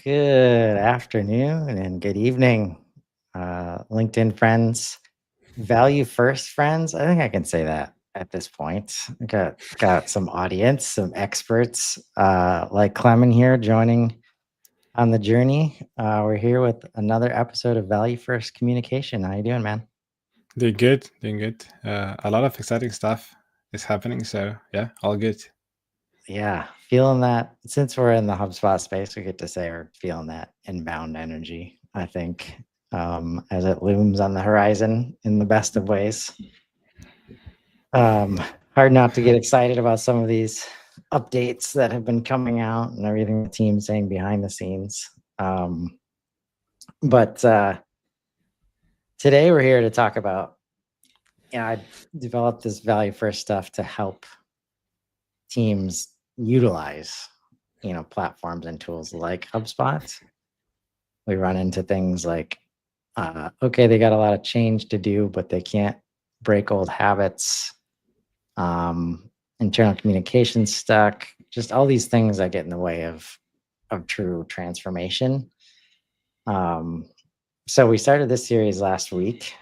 Good afternoon and good evening, LinkedIn friends, value first friends. I think I can say that at this point. I got some audience, some experts like Klemen here joining on the journey. We're here with another episode of Value First Communication. How you doing, man? Doing good, doing good. A lot of exciting stuff is happening, so yeah, all good. Yeah, feeling that. Since we're in the HubSpot space, we get to say we're feeling that inbound energy, I think, as it looms on the horizon in the best of ways. Um, Hard not to get excited about some of these updates that have been coming out and everything the team's saying behind the scenes. But today we're here to talk about, I developed this value first stuff to help teams utilize, platforms and tools like HubSpot. We run into things like, okay, they got a lot of change to do, but they can't break old habits. Internal communication stuck, just all these things that get in the way of true transformation. So we started this series last week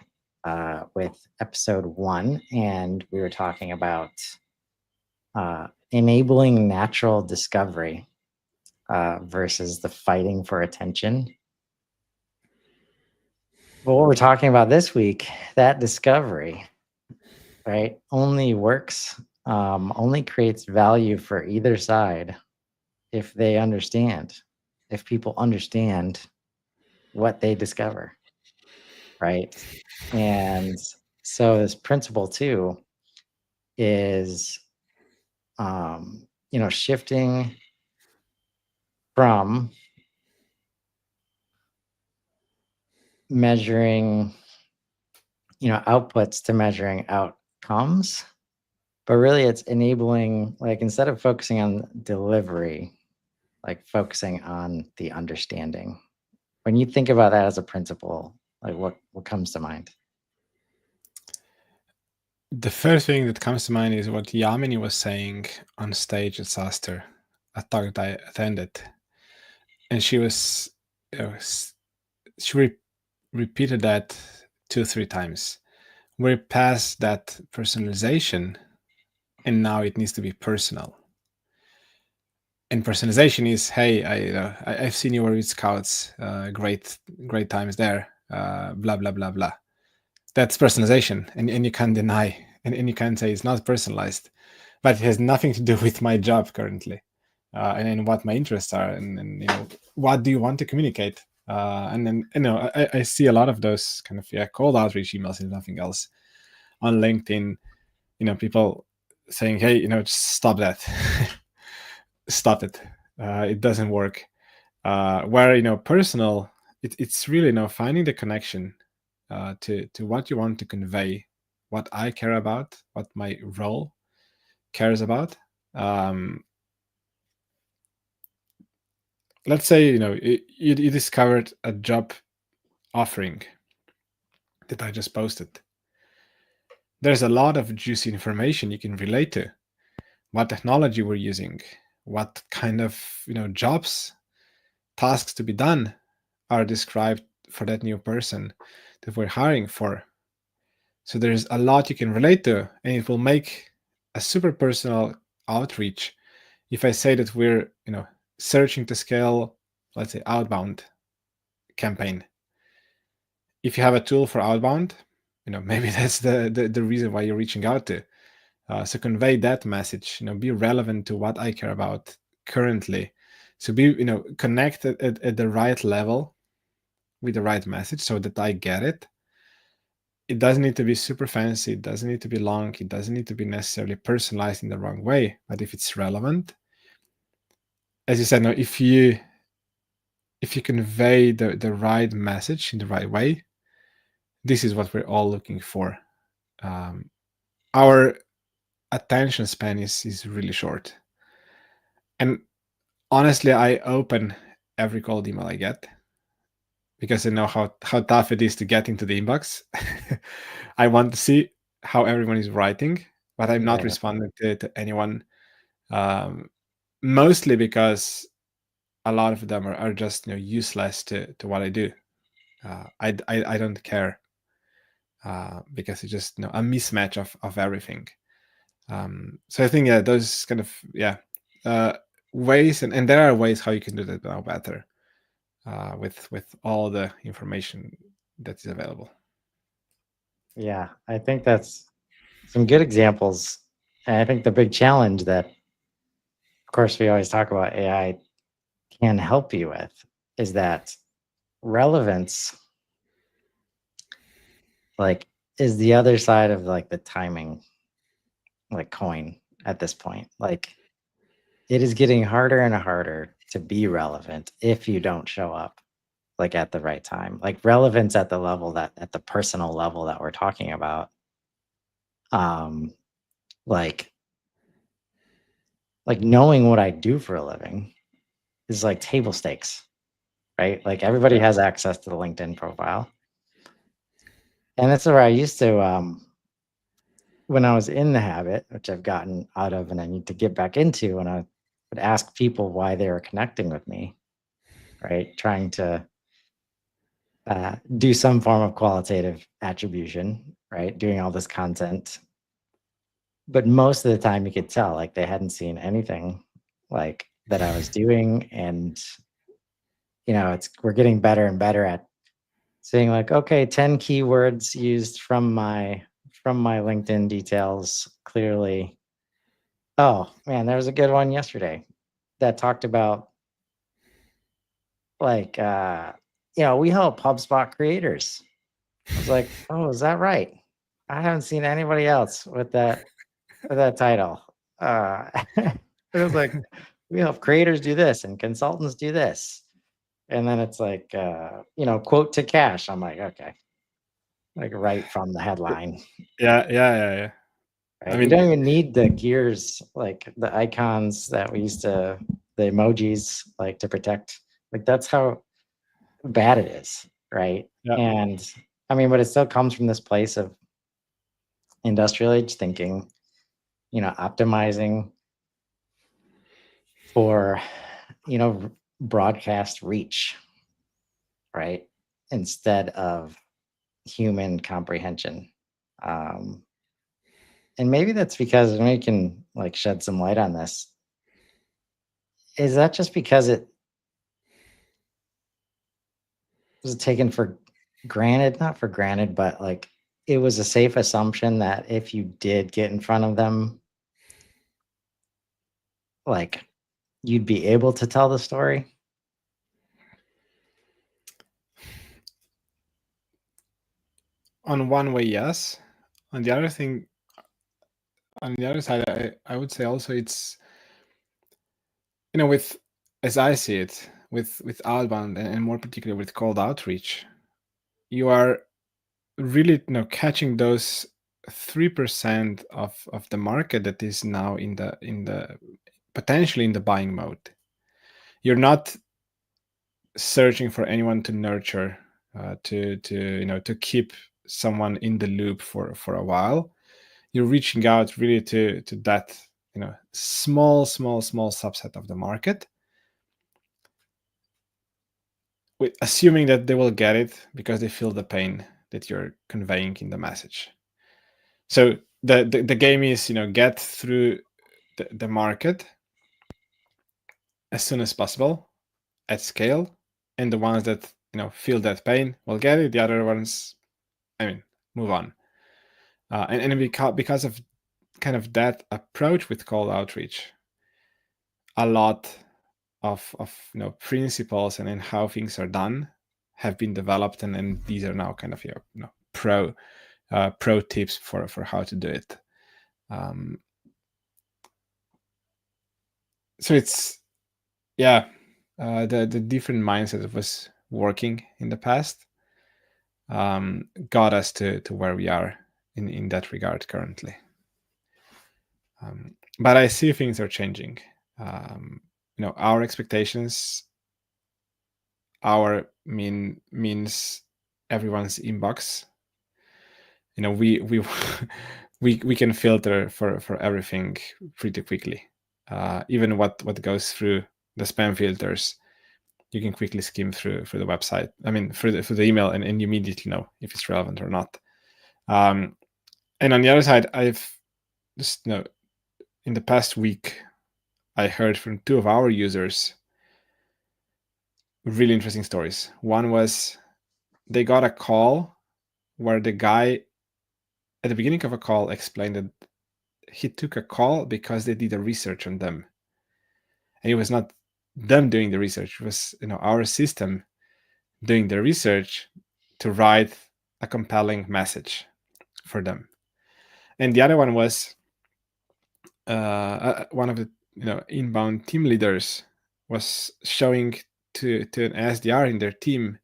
with episode 1, and we were talking about enabling natural discovery versus the fighting for attention. But what we're talking about this week, that discovery, right, only works, only creates value for either side if they understand, if people understand what they discover, right? And so this principle too is, shifting from measuring, outputs to measuring outcomes. But really, it's enabling, like, instead of focusing on delivery, like focusing on the understanding. When you think about that as a principle, like what comes to mind? The first thing that comes to mind is what Yamini was saying on stage at SASTER, a talk that I attended, and she was, repeated that 2-3 times. We're past that personalization, and now it needs to be personal. And personalization is, hey, I've seen you with Scouts, great times there, blah blah blah blah. That's personalization, and you can't deny, and you can't say it's not personalized, but it has nothing to do with my job currently, and what my interests are, and what do you want to communicate, and then I see a lot of those kind of cold outreach emails and nothing else on LinkedIn. People saying, hey, just stop that. Stop it. It doesn't work. Where personal, it's really finding the connection to what you want to convey, what I care about, what my role cares about. Let's say you discovered a job offering that I just posted. There's a lot of juicy information you can relate to. What technology we're using, what kind of jobs, tasks to be done are described for that new person that we're hiring for. So there's a lot you can relate to, and it will make a super personal outreach. If I say that we're searching to scale, let's say, outbound campaign, if you have a tool for outbound, maybe that's the reason why you're reaching out to. So convey that message, be relevant to what I care about currently. So be connected at the right level with the right message so that I get it. It doesn't need to be super fancy. It doesn't need to be long. It doesn't need to be necessarily personalized in the wrong way. But if it's relevant, as you said, no, if you convey the right message in the right way, this is what we're all looking for. Our attention span is really short. And honestly, I open every cold email I get because I know how tough it is to get into the inbox. I want to see how everyone is writing, but I'm not responding to anyone, mostly because a lot of them are just useless to what I do. I don't care because it's just a mismatch of everything. So I think those kind of ways, and there are ways how you can do that now better with all the information that is available. Yeah, I think that's some good examples. And I think the big challenge that, of course, we always talk about AI can help you with is that relevance, like, is the other side of like the timing, like coin at this point. Like, it is getting harder and harder to be relevant if you don't show up like at the right time. Like relevance at the level that at the personal level that we're talking about. Um, like knowing what I do for a living is like table stakes, right? Like everybody has access to the LinkedIn profile. And that's where I used to when I was in the habit, which I've gotten out of and I need to get back into, when I would ask people why they were connecting with me, right? Trying to do some form of qualitative attribution, right? Doing all this content. But most of the time you could tell like they hadn't seen anything like that I was doing. And, we're getting better and better at saying like, okay, 10 keywords used from my LinkedIn details clearly. Oh man, there was a good one yesterday that talked about like we help HubSpot creators. I was like, oh, is that right? I haven't seen anybody else with that title. It was like, we help creators do this and consultants do this. And then it's like, quote to cash. I'm like, okay, like right from the headline. Yeah. Right? I You mean, don't even need the gears, like the icons that we used to, the emojis, like to protect. Like that's how bad it is, right? yeah. And I mean, but it still comes from this place of industrial age thinking, optimizing for, broadcast reach, right? Instead of human comprehension. Um, and maybe that's because, and we can like shed some light on this. Is that just because it was taken for granted, not for granted, but like it was a safe assumption that if you did get in front of them, like you'd be able to tell the story? On one way, yes. On the other thing, on the other side, I would say also it's with, as I see it, with outbound and more particularly with cold outreach, you are really catching those 3% of the market that is now in the potentially in the buying mode. You're not searching for anyone to nurture, to keep someone in the loop for a while. You're reaching out really to that small subset of the market, with assuming that they will get it because they feel the pain that you're conveying in the message. So the game is get through the market as soon as possible at scale, and the ones that feel that pain will get it. The other ones, move on. And because of kind of that approach with cold outreach, a lot of principles and how things are done have been developed, and these are now kind of pro tips for how to do it. So it's the different mindset that was working in the past got us to where we are in that regard currently. But I see things are changing. Our expectations, our means everyone's inbox. We we can filter for everything pretty quickly. Even what goes through the spam filters you can quickly skim through the website. I mean, through the email, and you immediately know if it's relevant or not. And on the other side, I've just in the past week, I heard from 2 of our users really interesting stories. One was they got a call where the guy at the beginning of a call explained that he took a call because they did a research on them, and it was not them doing the research. It was our system doing the research to write a compelling message for them. And the other one was one of the inbound team leaders was showing to an SDR in their team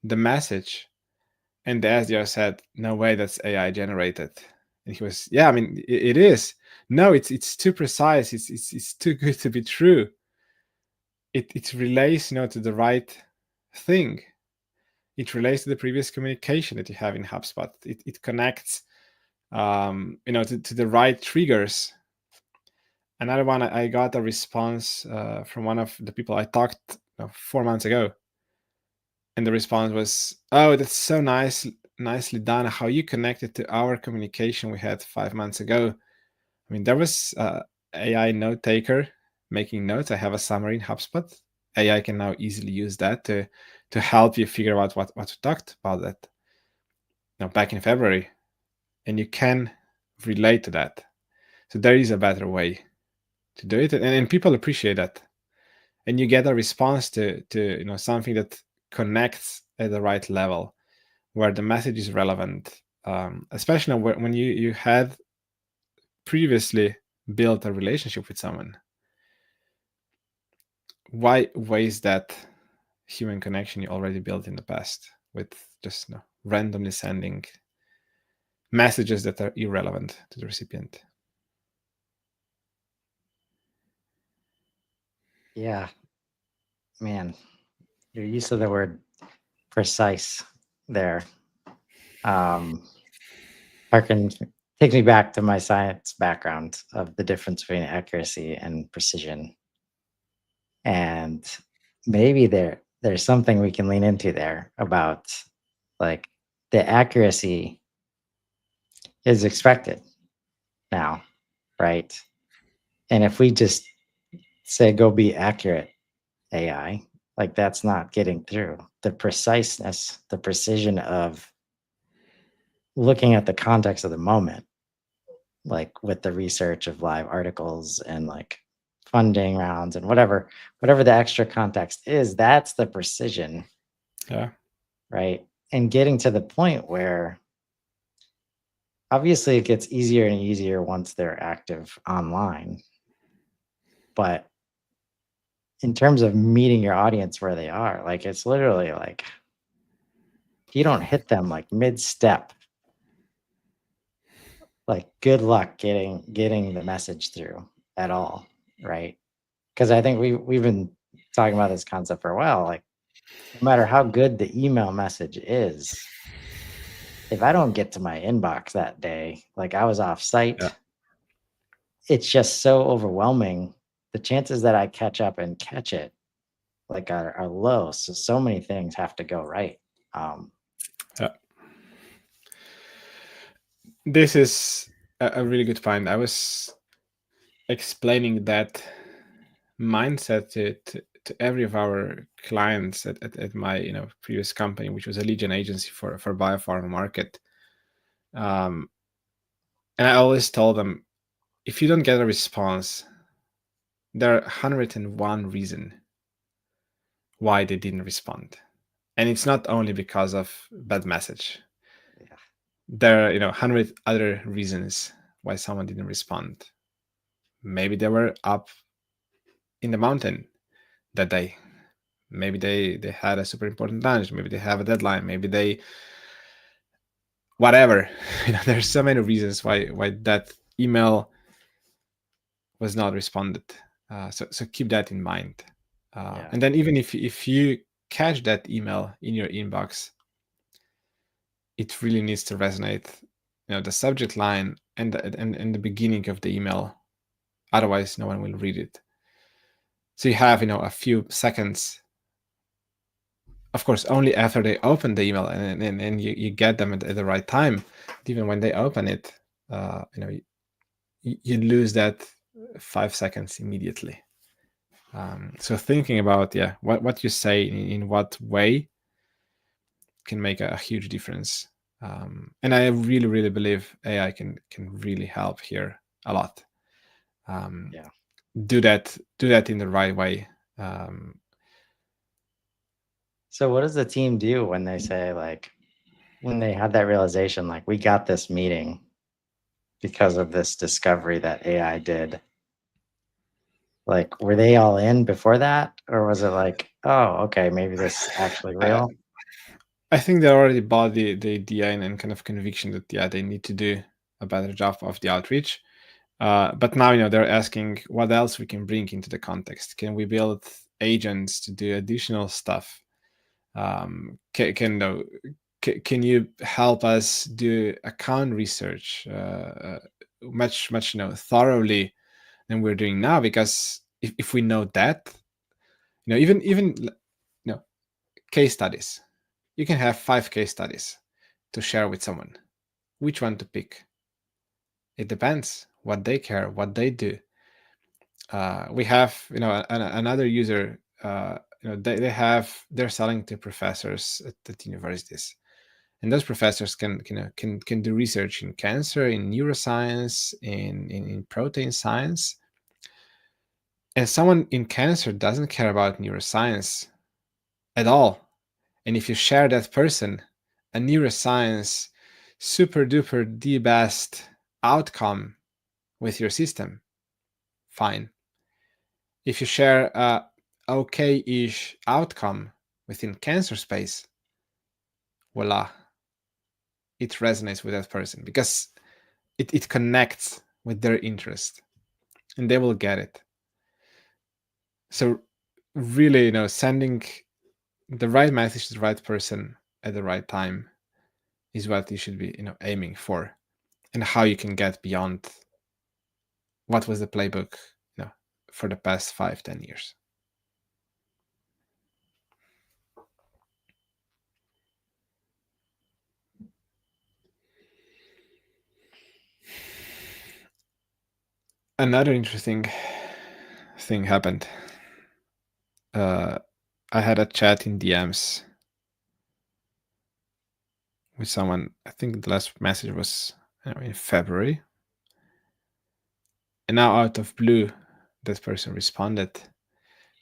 the message, and the SDR said, "No way, that's AI generated." And he was, "Yeah, I mean, it is. No, it's too precise. It's too good to be true. It relates, to the right thing. It relates to the previous communication that you have in HubSpot. It connects, to the right triggers." Another one, I got a response from one of the people I talked 4 months ago, and the response was, "Oh, that's so nicely done. How you connected to our communication we had 5 months ago." I mean, there was AI note taker making notes. I have a summary in HubSpot. AI can now easily use that to help you figure out what we talked about that back in February, and you can relate to that. So there is a better way to do it, and people appreciate that, and you get a response to something that connects at the right level, where the message is relevant, especially when you had previously built a relationship with someone. Why waste that human connection you already built in the past with just randomly sending messages that are irrelevant to the recipient? Yeah, man, your use of the word precise there takes me back to my science background of the difference between accuracy and precision. And maybe there's something we can lean into there about, like, the accuracy is expected now, right? And if we just say, go be accurate, AI, like, that's not getting through. The preciseness, the precision of looking at the context of the moment, like with the research of live articles and like funding rounds and whatever the extra context is, that's the precision. Yeah. Right. And getting to the point where obviously it gets easier and easier once they're active online. But in terms of meeting your audience where they are, like, it's literally like, if you don't hit them like mid-step, like, good luck getting the message through at all, right? Because I think we've been talking about this concept for a while. Like, no matter how good the email message is, if I don't get to my inbox that day, like, I was off site, Yeah. it's just so overwhelming. The chances that I catch up and catch it, like, are low. So many things have to go right. Yeah. This is a really good point. I was explaining that mindset to every of our clients at my previous company, which was a lead gen agency for biopharma market. And I always told them, if you don't get a response, there are 101 reasons why they didn't respond, and it's not only because of bad message. Yeah. There are 100 other reasons why someone didn't respond. Maybe they were up in the mountain that day. Maybe they had a super important lunch. Maybe they have a deadline. Maybe they whatever. There's so many reasons why that email was not responded. So keep that in mind. Yeah. And then even if you catch that email in your inbox, it really needs to resonate. The subject line and the beginning of the email. Otherwise, no one will read it. So you have a few seconds of course, only after they open the email and you get them at the right time. Even when they open it, you lose that 5 seconds immediately. So thinking about what you say in what way can make a huge difference. And I really believe AI can really help here a lot. Yeah. Do that in the right way. So what does the team do when they say, like, when they have that realization, like, we got this meeting because of this discovery that AI did? Like, were they all in before that, or was it like, oh, okay, maybe this is actually real? I think they already bought the idea and kind of conviction that they need to do a better job of the outreach. But now they're asking what else we can bring into the context. Can we build agents to do additional stuff? Can you help us do account research much thoroughly than we're doing now? Because if we know that, even case studies, you can have 5 case studies to share with someone. Which one to pick? It depends what they care, what they do. We have another user. They're selling to professors at universities, and those professors can do research in cancer, in neuroscience, in protein science. And someone in cancer doesn't care about neuroscience at all. And if you share that person a neuroscience super duper the best outcome with your system, fine. If you share a okay-ish outcome within cancer space, voila, it resonates with that person because it connects with their interest and they will get it. So really, sending the right message to the right person at the right time is what you should be, aiming for, and how you can get beyond what was the playbook, for the past 5-10 years. Another interesting thing happened. I had a chat in DMs with someone. I think the last message was in February. And now out of blue, that person responded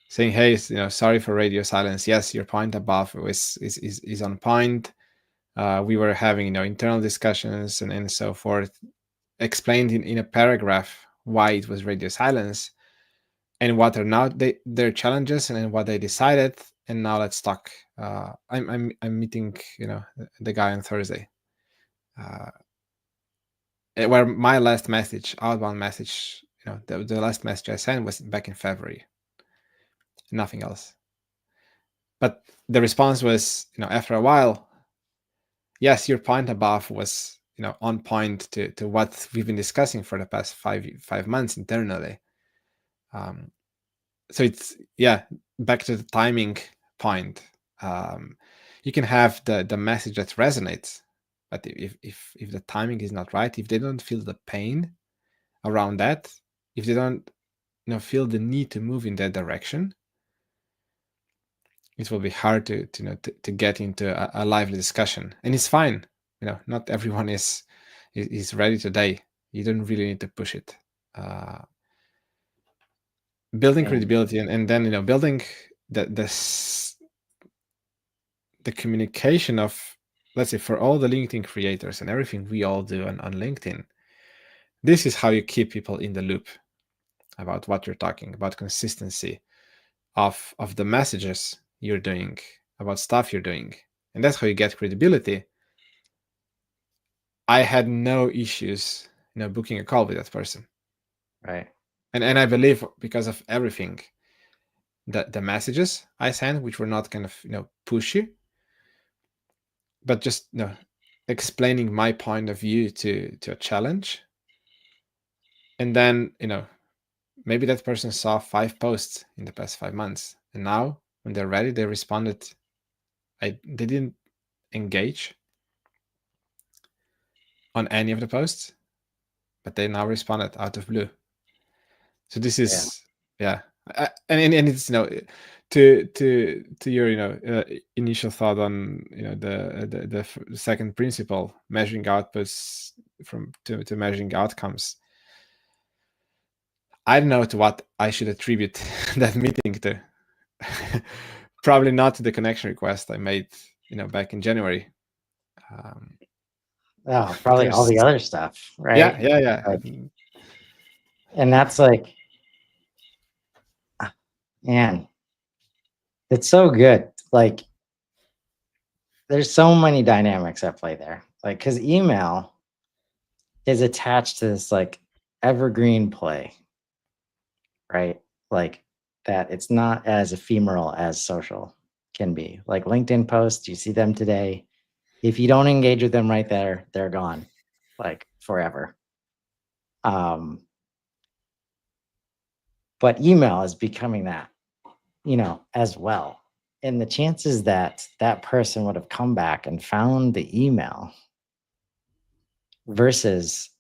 saying, hey, sorry for radio silence. Yes, your point above is on point. We were having internal discussions and so forth, explained in a paragraph why it was radio silence and what are now their challenges and what they decided. And now let's talk. I'm meeting the guy on Thursday. Where my last message, outbound message, the last message I sent was back in February. Nothing else. But the response was, after a while, yes, your point above was, on point to what we've been discussing for the past 5 months internally. So it's back to the timing point. You can have the message that resonates, but if the timing is not right, if they don't feel the pain around that, if they don't feel the need to move in that direction, it will be hard to get into a lively discussion. And it's fine. Not everyone is ready today. You don't really need to push it. Building credibility and then building the communication of, let's say, for all the LinkedIn creators and everything we all do on LinkedIn. This is how you keep people in the loop about what you're talking about, consistency of the messages you're doing, about stuff you're doing, and that's how you get credibility. I had no issues booking a call with that person, Right. and I believe because of everything, the messages I sent, which were not kind of pushy, but just explaining my point of view to a challenge. And then maybe that person saw 5 posts in the past 5 months, and now when they're ready, they responded they didn't engage on any of the posts, but they now responded out of blue. So this is and it's to your initial thought on the second principle, measuring outputs to measuring outcomes. I don't know to what I should attribute that meeting to. Probably not to the connection request I made back in January. Probably all the other stuff, right? Yeah. And that's like, man, it's so good. Like, there's so many dynamics at play there. Like, because email is attached to this like evergreen play, right? Like that it's not as ephemeral as social can be. Like LinkedIn posts, you see them today. If you don't engage with them right there, they're gone, like forever. But email is becoming that, as well. And the chances that that person would have come back and found the email versus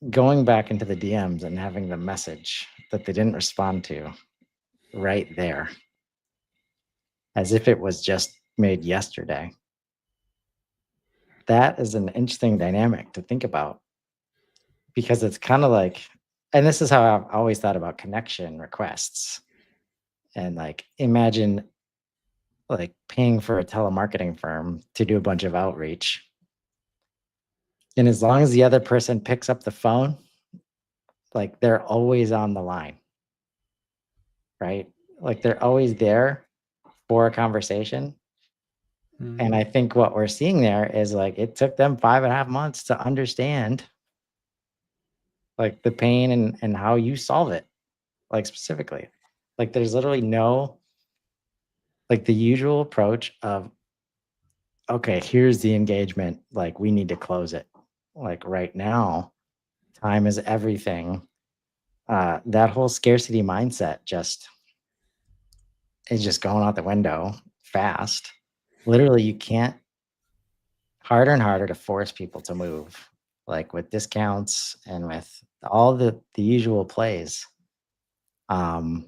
going back into the DMs and having the message that they didn't respond to right there, as if it was just made yesterday. That is an interesting dynamic to think about, because it's kind of like, and this is how I've always thought about connection requests. And like, imagine like paying for a telemarketing firm to do a bunch of outreach. And as long as the other person picks up the phone, like they're always on the line, right? Like they're always there for a conversation. And I think what we're seeing there is like, it took them 5.5 months to understand like the pain and how you solve it, like specifically. Like there's literally no, like the usual approach of, okay, here's the engagement, like we need to close it. Like right now, time is everything. That whole scarcity mindset is just going out the window fast. Literally, you can't, harder and harder to force people to move, like with discounts and with all the usual plays. But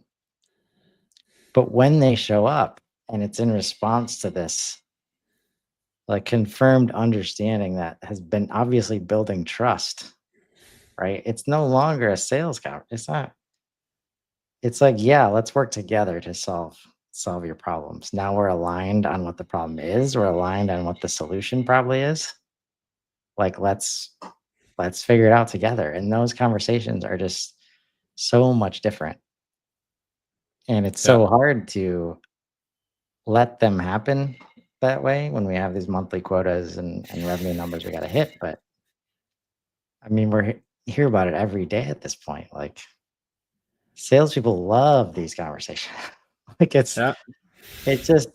when they show up and it's in response to this like confirmed understanding that has been obviously building trust, right? It's no longer a sales count. It's not. It's like, yeah, let's work together to solve your problems. Now we're aligned on what the problem is. We're aligned on what the solution probably is. Like let's figure it out together. And those conversations are just so much different. And it's so hard to let them happen that way when we have these monthly quotas and revenue numbers we got to hit. But I mean, hear about it every day at this point. Like salespeople love these conversations. Like it's just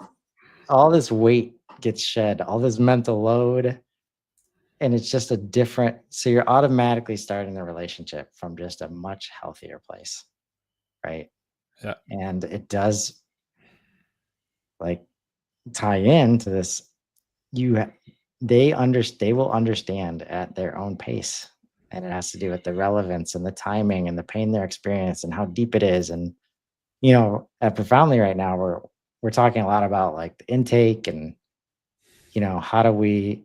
all this weight gets shed, all this mental load, and it's just a different. So you're automatically starting the relationship from just a much healthier place, right? Yeah. And it does like tie into this. They will understand at their own pace, and it has to do with the relevance and the timing and the pain they're experiencing and how deep it is. And at Profoundly right now, we're talking a lot about like the intake and how do we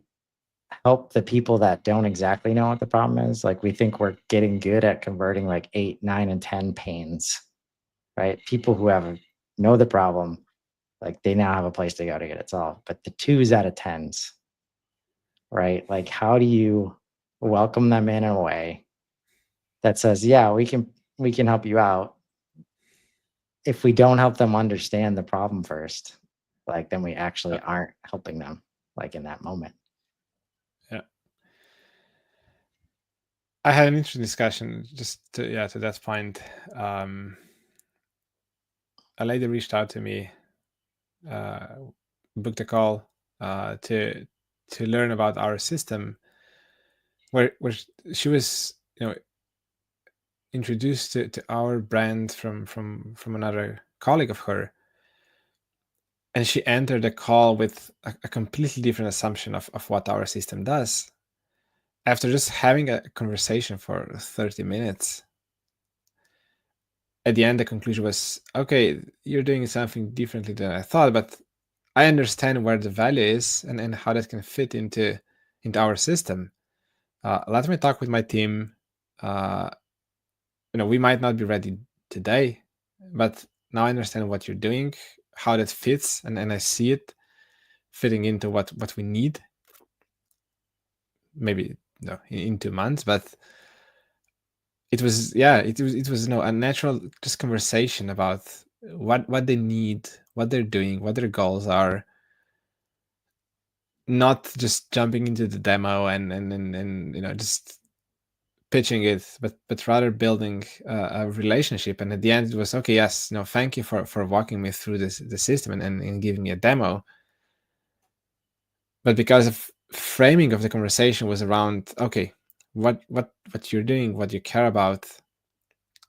help the people that don't exactly know what the problem is. Like we think we're getting good at converting like 8, 9, and 10 pains, right? People who know the problem, like they now have a place to go to get it solved. But the 2s out of 10s, right? Like how do you welcome them in a way that says, yeah, we can help you out. If we don't help them understand the problem first, like then we actually aren't helping them like in that moment. Yeah. I had an interesting discussion just to that point. A lady reached out to me, booked a call to learn about our system, where she was introduced to, our brand from another colleague of her, And she entered the call with a completely different assumption of what our system does. After just having a conversation for 30 minutes, at the end, the conclusion was, okay, you're doing something differently than I thought, but I understand where the value is and how that can fit into our system. Let me talk with my team. We might not be ready today, but now I understand what you're doing, how that fits, and I see it fitting into what we need. Maybe in 2 months, but it was a natural just conversation about what they need, what they're doing, what their goals are. Not just jumping into the demo and just pitching it, but rather building a relationship. And at the end, it was okay. Yes, thank you for walking me through the system and giving me a demo. But because of framing of the conversation was around, okay, what you're doing, what you care about,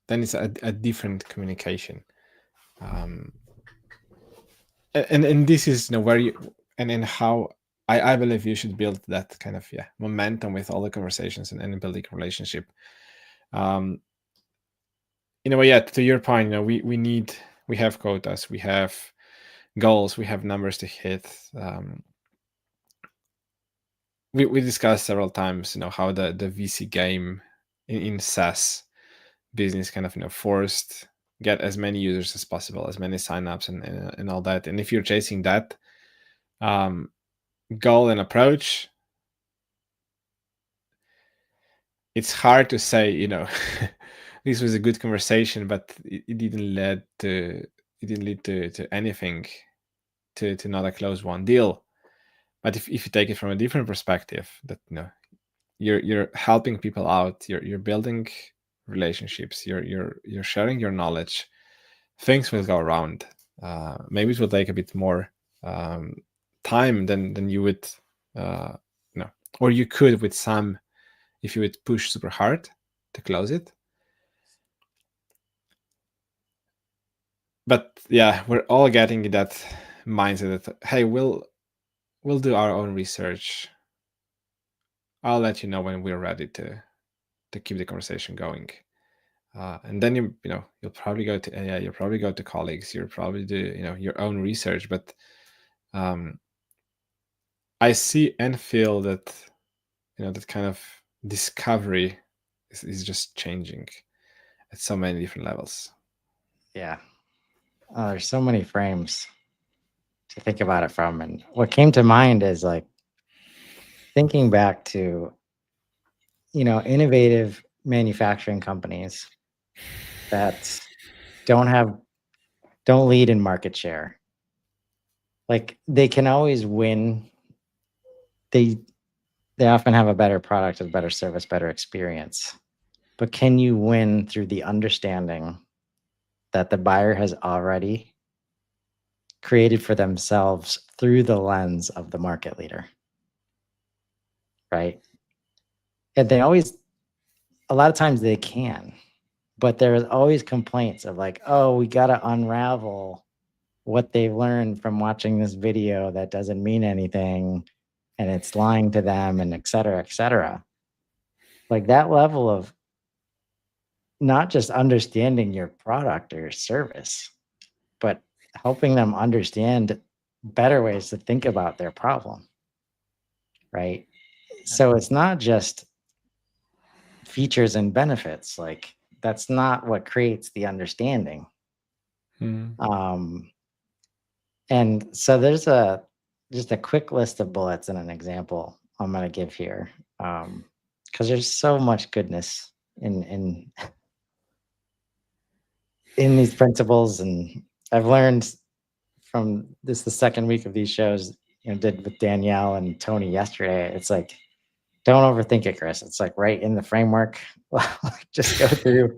then it's a different communication. And this is where you and how I believe you should build that kind of momentum with all the conversations and building a relationship. In a way, to your point, we have quotas, we have goals, we have numbers to hit. We discussed several times, how the VC game in SaaS business kind of forced get as many users as possible, as many signups and all that. And if you're chasing that goal and approach, it's hard to say, this was a good conversation, but it didn't lead to anything, to not a close one deal. But if you take it from a different perspective, that you're helping people out, you're building relationships, you're sharing your knowledge, things will go around. Maybe it will take a bit more time than you would or you could with some, if you would push super hard to close it. But we're all getting that mindset that, hey, we'll do our own research. I'll let you know when we're ready to keep the conversation going. And then you'll probably go to AI, you'll probably go to colleagues, you'll probably do your own research. But I see and feel that that kind of discovery is just changing at so many different levels. Yeah. There's so many frames to think about it from. And what came to mind is like thinking back to, innovative manufacturing companies that don't lead in market share. Like they can always win. They often have a better product, a better service, better experience. But can you win through the understanding that the buyer has already created for themselves through the lens of the market leader? Right? And a lot of times they can, but there's always complaints of like, oh, we got to unravel what they've learned from watching this video that doesn't mean anything and it's lying to them and et cetera, et cetera. Like that level of not just understanding your product or your service, but helping them understand better ways to think about their problem. Right? So it's not just features and benefits. Like that's not what creates the understanding. And so there's just a quick list of bullets and an example I'm going to give here, because there's so much goodness in these principles, and I've learned from this the second week of these shows, did with Danielle and Tony yesterday. It's like, don't overthink it, Chris. It's like right in the framework. Just go through.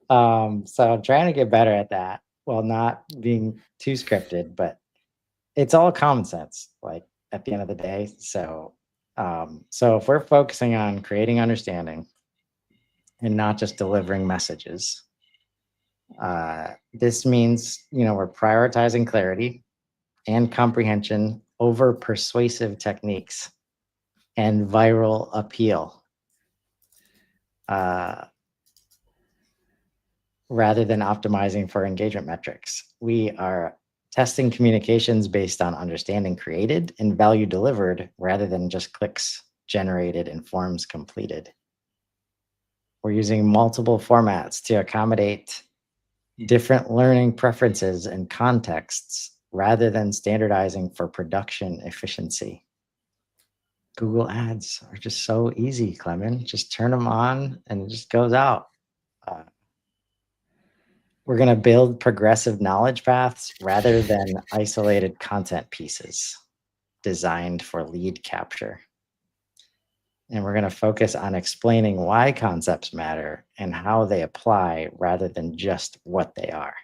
So I'm trying to get better at that while not being too scripted, but it's all common sense, like at the end of the day. So if we're focusing on creating understanding and not just delivering messages, this means, we're prioritizing clarity and comprehension over persuasive techniques and viral appeal, rather than optimizing for engagement metrics. We are testing communications based on understanding created and value delivered rather than just clicks generated and forms completed. We're using multiple formats to accommodate different learning preferences and contexts rather than standardizing for production efficiency. Google Ads are just so easy, Klemen. Just turn them on and it just goes out. We're going to build progressive knowledge paths rather than isolated content pieces designed for lead capture. And we're going to focus on explaining why concepts matter and how they apply rather than just what they are.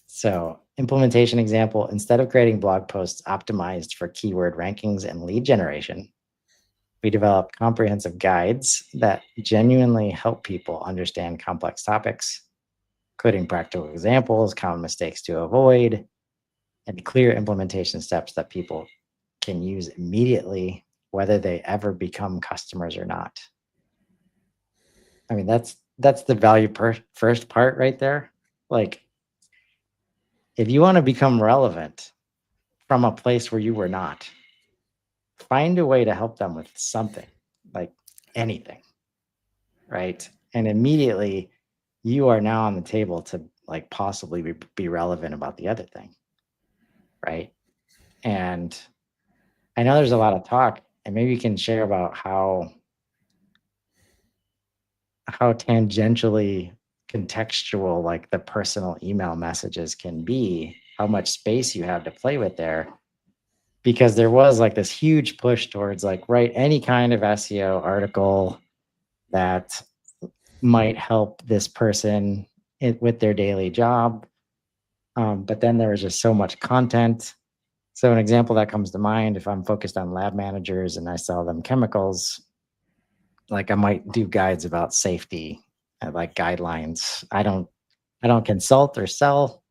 So implementation example, instead of creating blog posts optimized for keyword rankings and lead generation, we developed comprehensive guides that genuinely help people understand complex topics, including practical examples, common mistakes to avoid, and clear implementation steps that people can use immediately, whether they ever become customers or not. I mean, that's the value first part right there. Like, if you want to become relevant from a place where you were not, find a way to help them with something, like anything, right? And immediately you are now on the table to like possibly be relevant about the other thing, right? And I know there's a lot of talk, and maybe you can share about how tangentially contextual like the personal email messages can be, how much space you have to play with there, because there was like this huge push towards like write any kind of SEO article that might help this person with their daily job. But then there was just so much content. So an example that comes to mind, if I'm focused on lab managers and I sell them chemicals, like I might do guides about safety and like guidelines. I don't consult or sell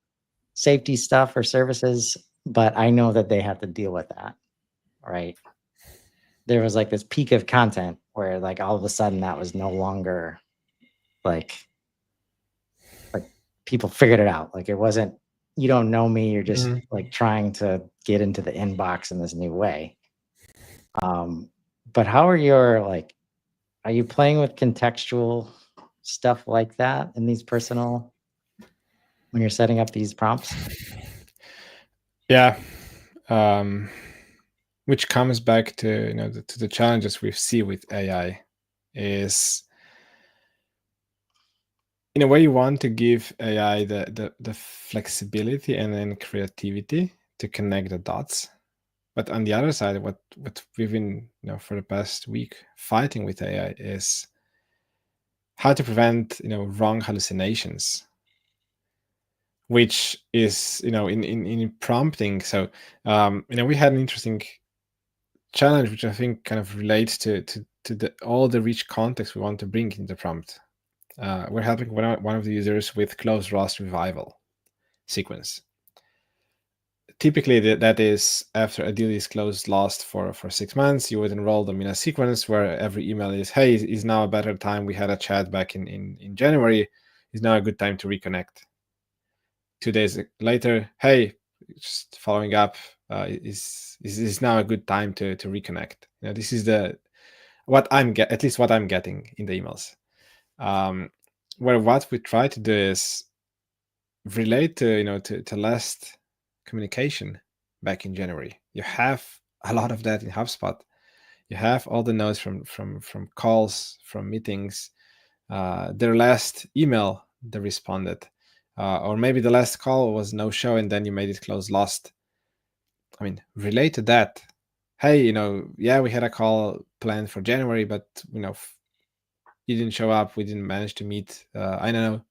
safety stuff or services, but I know that they have to deal with that, right? There was like this peak of content where like all of a sudden that was no longer like people figured it out. Like it wasn't, you don't know me, you're just like trying to get into the inbox in this new way. But how are your like, are you playing with contextual stuff like that in these personal, when you're setting up these prompts? Yeah. Which comes back to to the challenges we see with AI is, in a way, you want to give AI the flexibility and then creativity to connect the dots. But on the other side, what we've been for the past week fighting with AI is how to prevent wrong hallucinations, which is in prompting. So we had an interesting challenge, which I think kind of relates to all the rich context we want to bring in the prompt. We're helping one of the users with closed ROS revival sequence. Typically, that is after a deal is closed lost for 6 months, you would enroll them in a sequence where every email is, hey, is now a better time? We had a chat back in January. Is now a good time to reconnect? 2 days later, hey, just following up, is now a good time to reconnect? This is what I'm getting in the emails. Where what we try to do is relate to last communication back in January. You have a lot of that in HubSpot. You have all the notes from calls, from meetings, their last email they responded, or maybe the last call was no show and then you made it close lost. I mean, relate to that. Hey, yeah, we had a call planned for January, but you didn't show up. We didn't manage to meet. I don't know,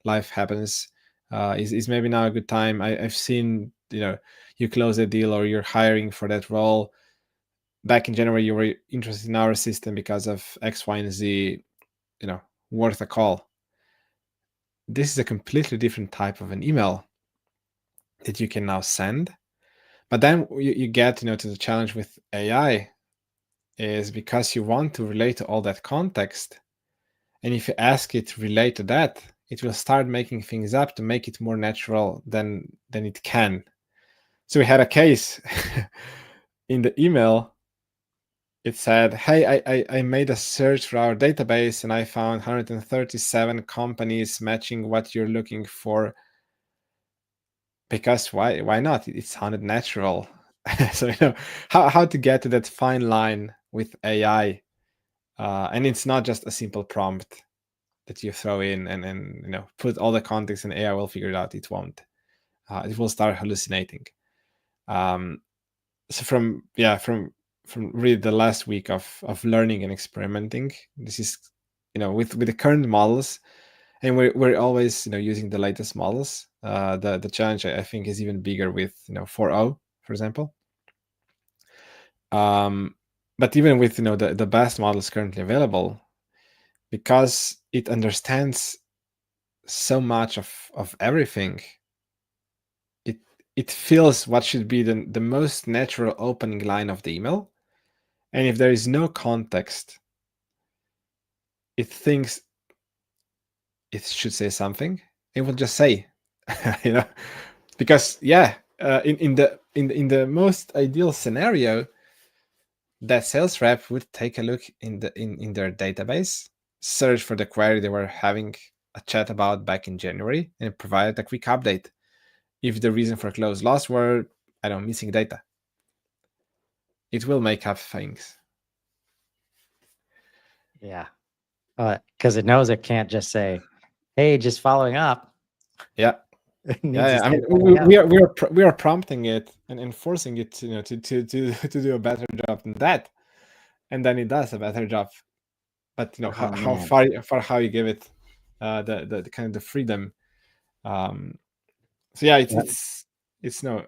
life happens. Is maybe now a good time? I've seen you close a deal or you're hiring for that role. Back in January, you were interested in our system because of X, Y, and Z. Worth a call. This is a completely different type of an email. that you can now send. But then you get, to the challenge with AI is because you want to relate to all that context. And if you ask it to relate to that, it will start making things up to make it more natural than it can. So we had a case in the email. It said, hey, I made a search for our database and I found 137 companies matching what you're looking for. Because why not? It sounded natural. So how to get to that fine line with AI, and it's not just a simple prompt that you throw in and put all the context and AI will figure it out. It won't. It will start hallucinating. So from really the last week of learning and experimenting, this is with the current models, and we're always using the latest models. The challenge I think is even bigger with 4.0, for example. But even with the best models currently available, because it understands so much of everything, it feels what should be the most natural opening line of the email, and if there is no context, it thinks it should say something. It will just say, because in the most ideal scenario, that sales rep would take a look in their database, search for the query they were having a chat about back in January, and provide a quick update if the reason for close loss were, I don't know, missing data. It will make up things. Yeah. Because it knows it can't just say, hey, just following up. Yeah. It needs Yeah. to I say mean, something else. we are prompting it and enforcing it to do a better job than that, and then it does a better job. But Oh, how man. how you give it the kind of the freedom. So yeah, it's no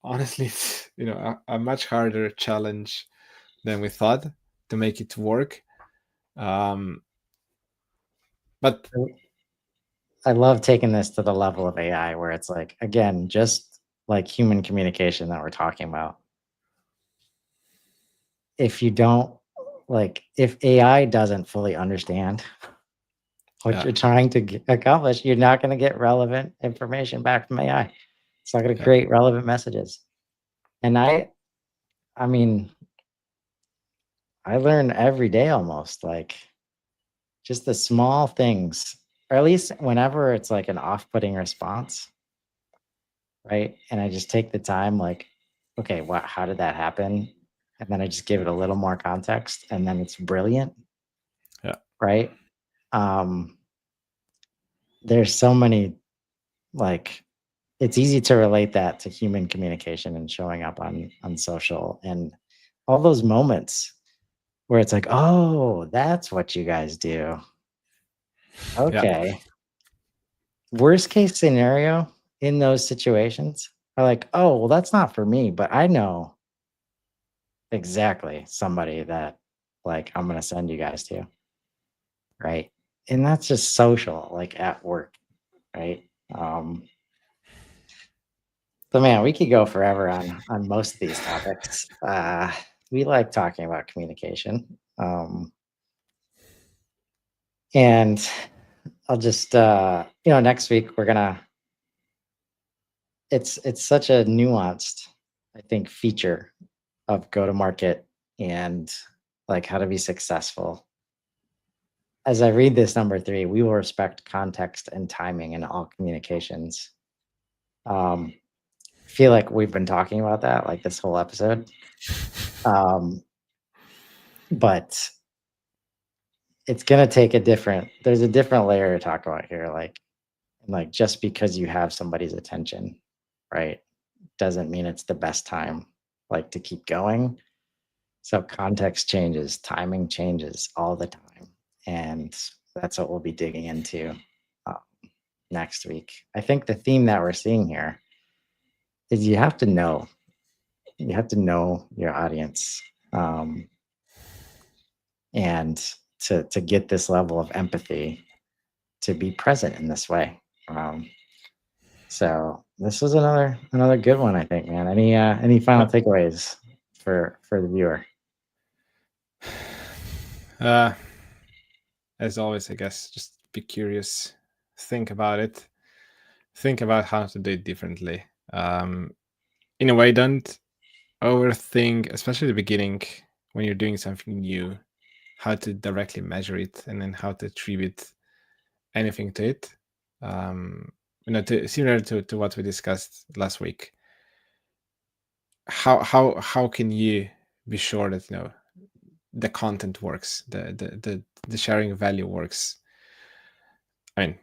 honestly, it's a much harder challenge than we thought to make it work. But I love taking this to the level of AI where it's like, again, just like human communication that we're talking about. If you don't if AI doesn't fully understand what yeah, you're trying to accomplish, you're not going to get relevant information back from AI. It's not going to yeah, create relevant messages. And I mean, I learn every day almost, like just the small things, or at least whenever it's like an off-putting response, right? And I just take the time, like, okay, how did that happen? And then I just give it a little more context, and then it's brilliant, yeah, right? There's so many, like, it's easy to relate that to human communication and showing up on social and all those moments where it's like, oh, that's what you guys do. yeah, Okay. Worst case scenario in those situations are like, oh, well, that's not for me, but I know exactly somebody that like I'm gonna send you guys to, right? And that's just social, like at work, right? So man, we could go forever on most of these topics. We like talking about communication. And I'll just next week we're gonna it's such a nuanced, I think, feature of go to market and like how to be successful. As I read this number 3, we will respect context and timing in all communications. I feel like we've been talking about that like this whole episode. But it's gonna take there's a different layer to talk about here. Like just because you have somebody's attention, right, doesn't mean it's the best time like to keep going. So context changes, timing changes all the time. And that's what we'll be digging into um, next week. I think the theme that we're seeing here is you have to know your audience, and to get this level of empathy to be present in this way. So this was another good one, I think, man. Any final takeaways for the viewer? As always, I guess, just be curious, think about it, think about how to do it differently. In a way, don't overthink, especially the beginning when you're doing something new, how to directly measure it and then how to attribute anything to it. Similar to what we discussed last week. How can you be sure that the content works, the sharing value works? I mean,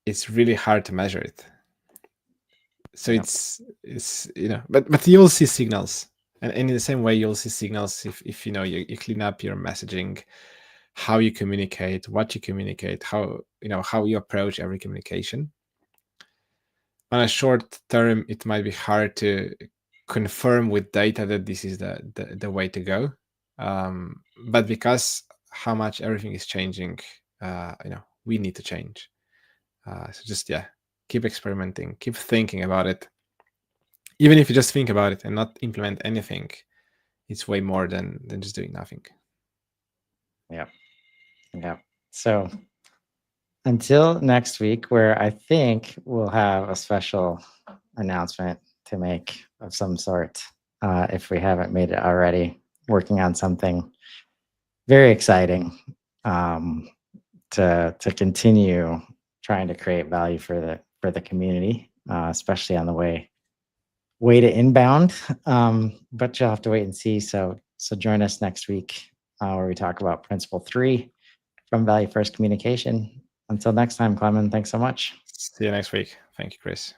it's really hard to measure it. So Yeah. it's but you'll see signals, and in the same way you'll see signals if you clean up your messaging, how you communicate, what you communicate, how you approach every communication. On a short term, it might be hard to confirm with data that this is the way to go, but because how much everything is changing, we need to change. So just keep experimenting, keep thinking about it. Even if you just think about it and not implement anything, it's way more than just doing nothing. Yeah. So until next week, where I think we'll have a special announcement to make of some sort, if we haven't made it already, working on something very exciting, to continue trying to create value for the community, especially on the way to inbound. But you'll have to wait and see. So join us next week, where we talk about principle 3 from value first communication. Until next time, Klemen, thanks so much. See you next week. Thank you, Chris.